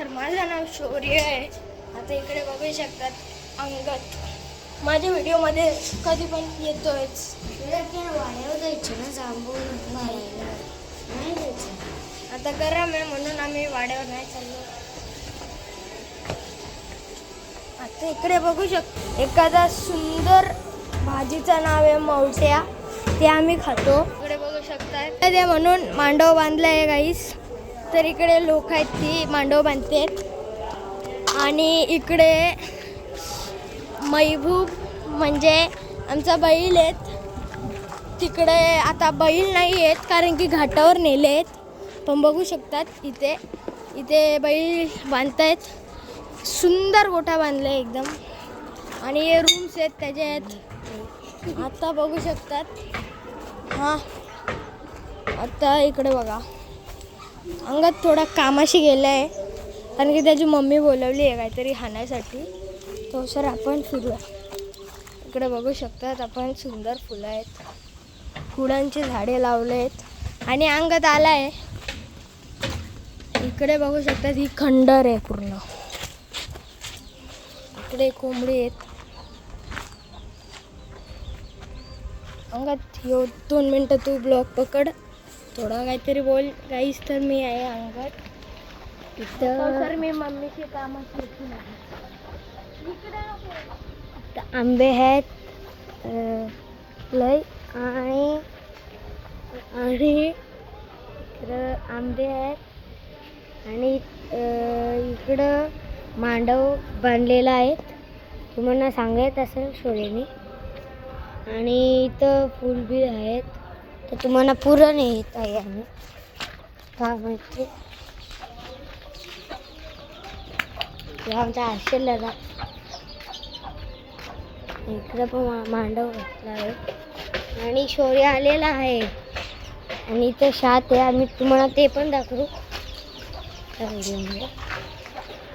तर माझं नाव शौर्य आहे. आता इकडे बघू शकतात अंगद माझ्या व्हिडिओमध्ये कधी पण येतोयच. वाड्यावर जायचं ना जांभूळ मारायला नाही जायचं. आता गरम आहे म्हणून आम्ही वाड्यावर नाही चाललो. आता इकडे बघू शकतो एखादा सुंदर भाजीचं नाव आहे मवट्या, ते आम्ही खातो. इकडे बघू शकताय ते म्हणून मांडव बांधला आहे गाईस. तर इकडे लोक आहेत ती मांडव बांधतात. आणि इकडे महबूब म्हणजे आमचा बैल आहेत. तिकडे आता बैल नाही आहेत कारण की घाटावर नेले आहेत. पण बघू शकतात इथे इथे बैल बांधतायत. सुंदर गोठा बांधला एकदम. आणि हे रूम्स आहेत त्याच्यात. आता बघू शकतात. हां आता इकडे बघा अंगात थोडा कामाशी गेला आहे कारण की त्याची मम्मी बोलवली आहे काहीतरी खाण्यासाठी. तो सर आपण फिरूया. इकडे बघू शकतात आपण सुंदर फुलं आहेत. फुलांची झाडे लावले आहेत आणि अंगात आला आहे. इकडे बघू शकतात ही खंडर आहे पूर्ण. इकडे कोंबडी आहेत. अंगात येऊ 2 मिनटं तू ब्लॉग पकड. थोडा काहीतरी बोल काहीच. तर मी आहे अंगात इथं. सर मी मम्मीची कामाची आंबे आहेत लय आणि इकडं आंबे आहेत आणि इकडं मांडव बांधलेला आहे. तुम्हाला सांगत असेल शोरेने. आणि इथं फुलबी आहेत. तर तुम्हाला पुरण येत आहे आम्ही काय माहिती. आमचा आशेल दादा इकडं पण मांडव घातला आहे आणि शौर्य आलेला आहे. आणि इथं शात आहे. आम्ही तुम्हाला ते पण दाखवू त्या व्हिडिओमध्ये.